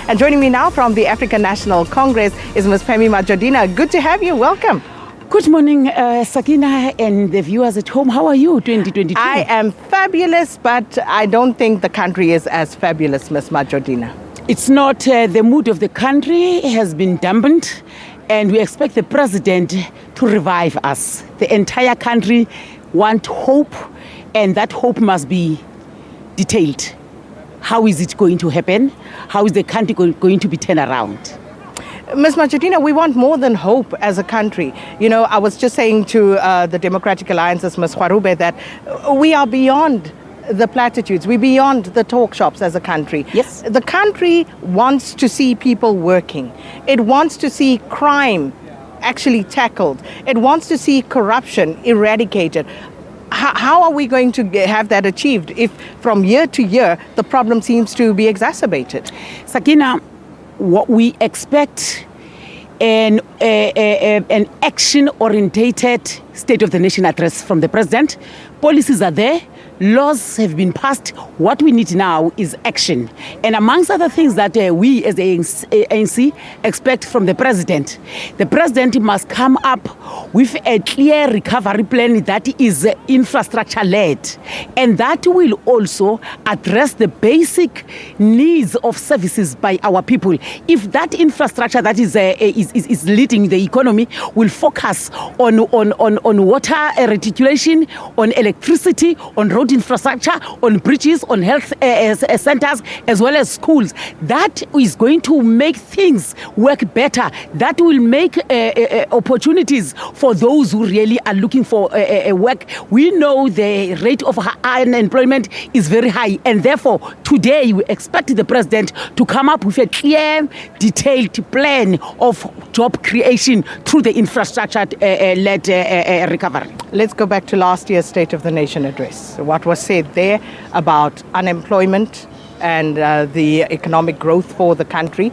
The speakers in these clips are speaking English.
And joining me now from the African National Congress is Ms. Pemmy Majodina. Good to have you. Welcome. Good morning, Sakina and the viewers at home. How are you, 2022? I am fabulous, but I don't think the country is as fabulous, Ms. Majodina. It's not. The mood of the country has been dampened, and we expect the president to revive us. The entire country wants hope, and that hope must be detailed. How is it going to happen? How is the country going to be turned around? Ms. Majodina, we want more than hope as a country. You know, I was just saying to the Democratic Alliance's Ms. Kwarube that we are beyond the platitudes. We're beyond the talk shops as a country. Yes. The country wants to see people working. It wants to see crime actually tackled. It wants to see corruption eradicated. How are we going to have that achieved if from year to year the problem seems to be exacerbated? Sakina, what we expect an action-orientated State of the Nation address from the president. Policies are there. Laws have been passed. What we need now is action. And amongst other things that we as the ANC expect from the president must come up with a clear recovery plan that is infrastructure-led. And that will also address the basic needs of services by our people. If that infrastructure that is leading the economy will focus on water reticulation, on electricity, on road infrastructure, on bridges, on health centers, as well as schools. That is going to make things work better. That will make opportunities for those who really are looking for work. We know the rate of unemployment is very high, and therefore today we expect the president to come up with a clear, detailed plan of job creation through the infrastructure-led recovery. Let's go back to last year's State of the Nation address. What was said there about unemployment and the economic growth for the country,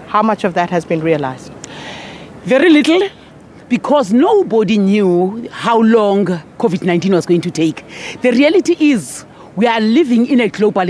how much of that has been realized? Very little, because nobody knew how long COVID-19 was going to take. The reality is we are living in a global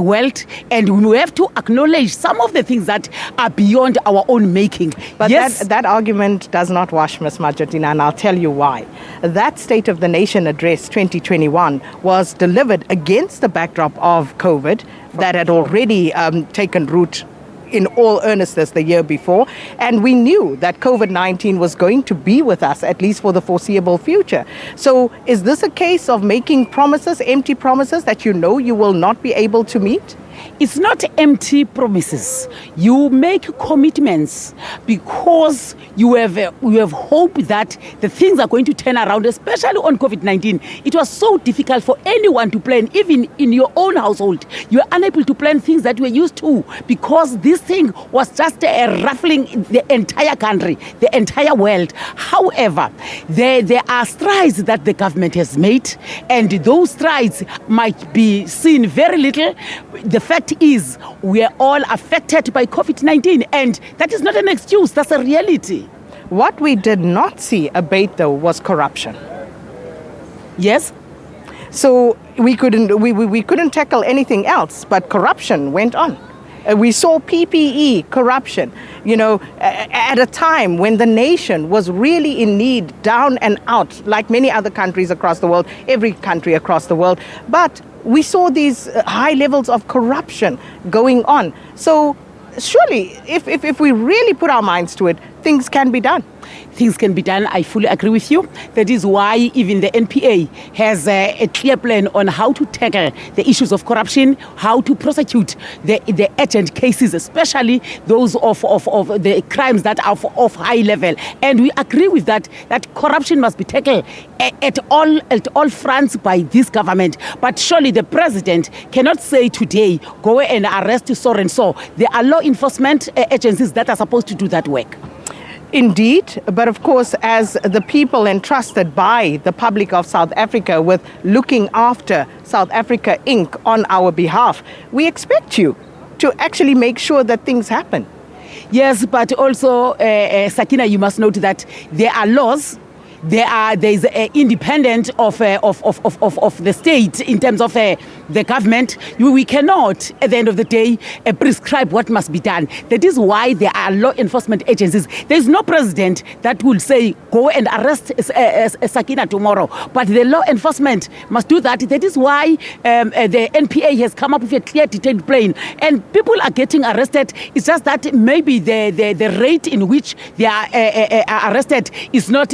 world, and we have to acknowledge some of the things that are beyond our own making. But yes, that argument does not wash, Ms. Majodina, and I'll tell you why. That State of the Nation address 2021 was delivered against the backdrop of COVID that had already taken root in all earnestness the year before, and we knew that COVID-19 was going to be with us at least for the foreseeable future. So is this a case of making promises, empty promises that you know you will not be able to meet? It's not empty promises. You make commitments because you have hope that the things are going to turn around, especially on COVID-19. It was so difficult for anyone to plan, even in your own household. You are unable to plan things that you were used to because this thing was just ruffling the entire country, the entire world. However, there are strides that the government has made, and those strides might be seen very little. The fact is we are all affected by COVID-19, and that is not an excuse, that's a reality. What we did not see abate though was corruption. Yes. So we couldn't tackle anything else, but corruption went on. We saw PPE corruption, you know, at a time when the nation was really in need, down and out, like many other countries across the world, every country across the world. But we saw these high levels of corruption going on. So surely, if we really put our minds to it, things can be done. Things can be done. I fully agree with you. That is why even the NPA has a clear plan on how to tackle the issues of corruption, how to prosecute the urgent cases, especially those of the crimes that are of high level. And we agree with that corruption must be tackled at all fronts by this government. But surely the president cannot say today, go and arrest so and so. There are law enforcement agencies that are supposed to do that work. Indeed, but of course, as the people entrusted by the public of South Africa with looking after South Africa Inc. on our behalf, we expect you to actually make sure that things happen. Yes, but also, Sakina, you must note that there are laws there is independent of the state in terms of the government. We cannot, at the end of the day, prescribe what must be done. That is why there are law enforcement agencies. There is no president that will say, go and arrest Sakina tomorrow. But the law enforcement must do that. That is why the NPA has come up with a clear detailed plan. And people are getting arrested. It's just that maybe the rate in which they are arrested is not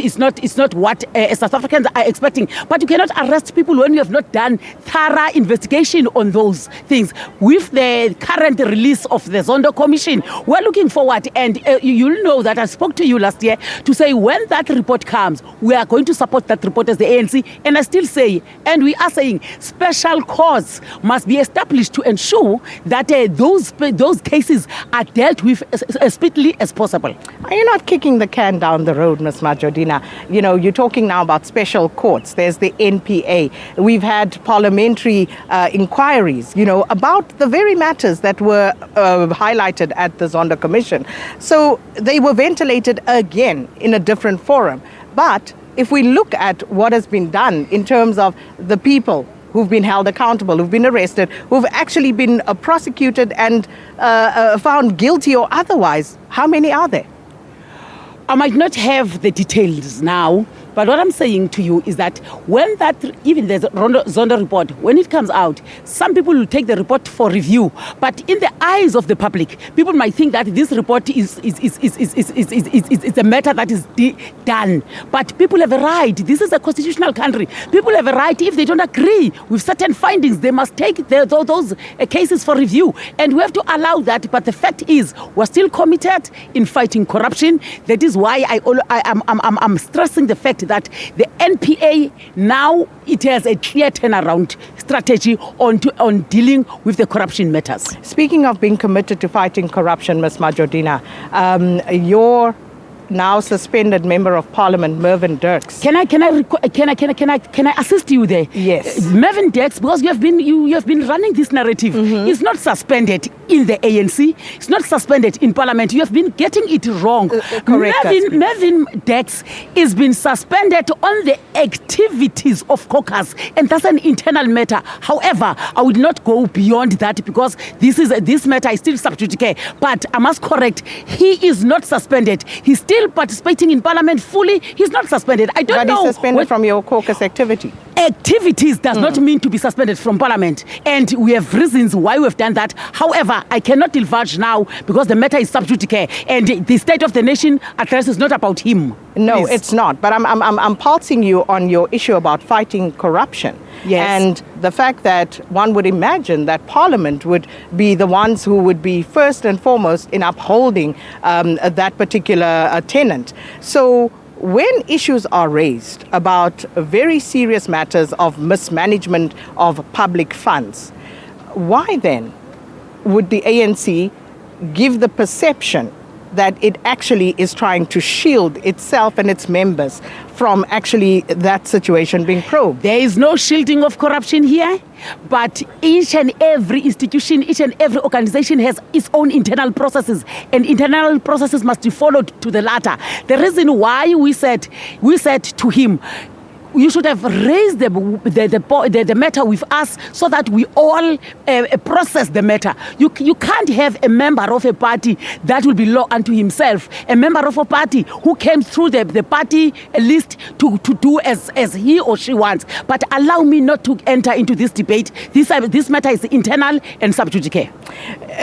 what South Africans are expecting. But you cannot arrest people when you have not done thorough investigation on those things. With the current release of the Zondo Commission, we're looking forward, and you'll know that I spoke to you last year to say when that report comes, we are going to support that report as the ANC. And I still say, and we are saying, special cause must be established to ensure that those cases are dealt with as speedily as possible. Are you not kicking the can down the road, Ms. Majodina? You know, you're talking now about special courts. There's the NPA. We've had parliamentary inquiries, you know, about the very matters that were highlighted at the Zondo Commission. So they were ventilated again in a different forum. But if we look at what has been done in terms of the people who've been held accountable, who've been arrested, who've actually been prosecuted and found guilty or otherwise, how many are there? I might not have the details now, but what I'm saying to you is that when that, even the Zondo report, when it comes out, some people will take the report for review. But in the eyes of the public, people might think that this report is a matter that is done. But people have a right. This is a constitutional country. People have a right. If they don't agree with certain findings, they must take those cases for review. And we have to allow that. But the fact is, we're still committed in fighting corruption. That is why I'm stressing the fact that the NPA now, it has a clear turnaround strategy on dealing with the corruption matters. Speaking of being committed to fighting corruption, Ms. Majodina, your now suspended member of Parliament, Mervyn Dirks. Can I assist you there? Yes. Mervyn Dirks, because you have been running this narrative. Mm-hmm. It's not suspended in the ANC. It's not suspended in Parliament. You have been getting it wrong. Correct. Mervyn Dirks has been suspended on the activities of caucus, and that's an internal matter. However, I would not go beyond that because this matter is still sub judice. But I must correct, he is not suspended. He's still participating in Parliament fully. He's not suspended. I don't know. But he's suspended from your caucus activity. Activities does not mean to be suspended from Parliament. And we have reasons why we've done that. However, I cannot divulge now because the matter is sub judice. And the State of the Nation address is not about him. No, Please. It's not. But I'm pulsing you on your issue about fighting corruption. Yes. And the fact that one would imagine that Parliament would be the ones who would be first and foremost in upholding that particular tenant. So when issues are raised about very serious matters of mismanagement of public funds, why then would the ANC give the perception that it actually is trying to shield itself and its members from actually that situation being probed? There is no shielding of corruption here, but each and every institution, each and every organization has its own internal processes, and internal processes must be followed to the latter. The reason why we said to him, you should have raised the matter with us so that we all process the matter. You can't have a member of a party that will be law unto himself, a member of a party who came through the party list to do as he or she wants. But allow me not to enter into this debate. This matter is internal and sub judice.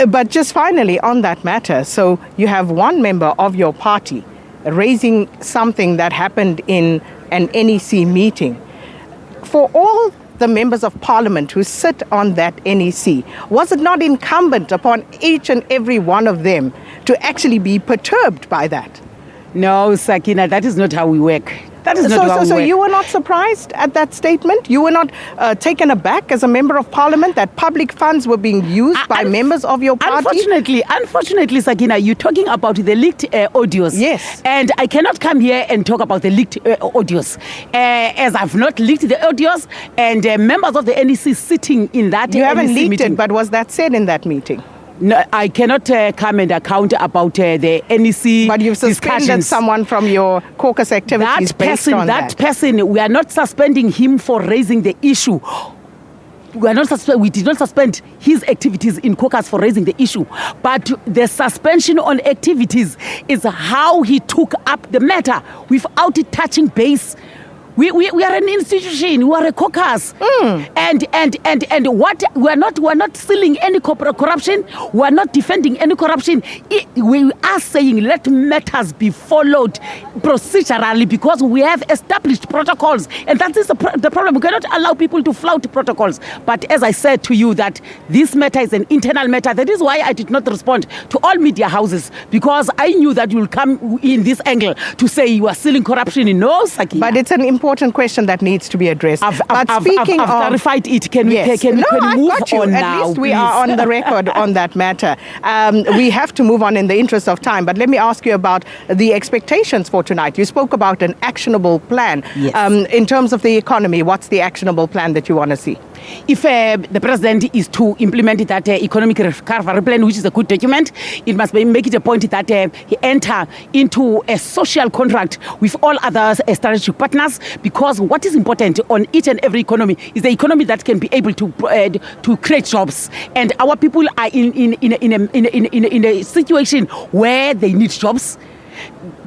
But just finally on that matter, so you have one member of your party raising something that happened in an NEC meeting. For all the members of Parliament who sit on that NEC, was it not incumbent upon each and every one of them to actually be perturbed by that? No, Sakina, that is not how we work. That is not how we work. So you were not surprised at that statement? You were not taken aback as a member of Parliament that public funds were being used by members of your party? Unfortunately, Sakina, you're talking about the leaked audios. Yes. And I cannot come here and talk about the leaked audios. As I've not leaked the audios, and members of the NEC sitting in that You haven't NEC leaked meeting. it, but was that said in that meeting? No, I cannot come and account about the NEC. But you've suspended someone from your caucus activities that person, we are not suspending him for raising the issue. We did not suspend his activities in caucus for raising the issue. But the suspension on activities is how he took up the matter without touching base. We are an institution. We are a caucus, and what we are not stealing any corruption. We are not defending any corruption. We are saying let matters be followed procedurally because we have established protocols, and that is the problem. We cannot allow people to flout protocols. But as I said to you, that this matter is an internal matter. That is why I did not respond to all media houses, because I knew that you will come in this angle to say you are stealing corruption. No, Sakina. But it's an important question that needs to be addressed. I've clarified it. Can we move on now? At least we are on the record on that matter. We have to move on in the interest of time. But let me ask you about the expectations for tonight. You spoke about an actionable plan. Yes. In terms of the economy, what's the actionable plan that you want to see? If the president is to implement that economic recovery plan, which is a good document, it must make it a point that he enter into a social contract with all other strategic partners, because what is important on each and every economy is the economy that can be able to create jobs, and our people are in a situation where they need jobs.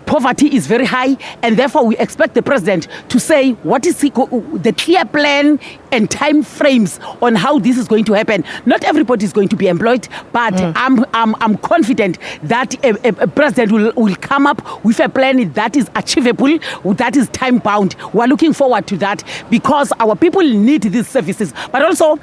Poverty is very high, and therefore we expect the president to say what is the clear plan and time frames on how this is going to happen. Not everybody is going to be employed, but I'm confident that a president will come up with a plan that is achievable, that is time bound. We're looking forward to that because our people need these services. But also,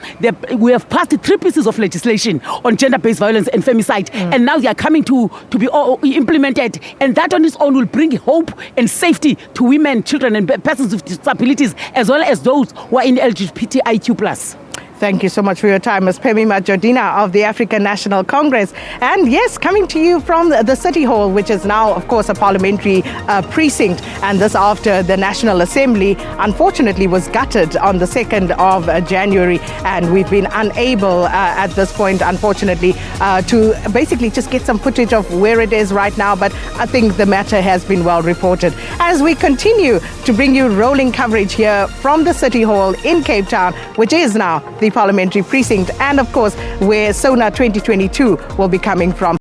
we have passed 3 pieces of legislation on gender-based violence and femicide, and now they are coming to be implemented, and that on its own will bring hope and safety to women, children, and persons with disabilities, as well as those who are in LGBTIQ+. Thank you so much for your time, Ms. Pemmy Majodina of the African National Congress. And yes, coming to you from the City Hall, which is now, of course, a parliamentary precinct. And this after the National Assembly, unfortunately, was gutted on the 2nd of January. And we've been unable at this point, unfortunately, to basically just get some footage of where it is right now. But I think the matter has been well reported. As we continue to bring you rolling coverage here from the City Hall in Cape Town, which is now the parliamentary precinct, and of course where SONA 2022 will be coming from.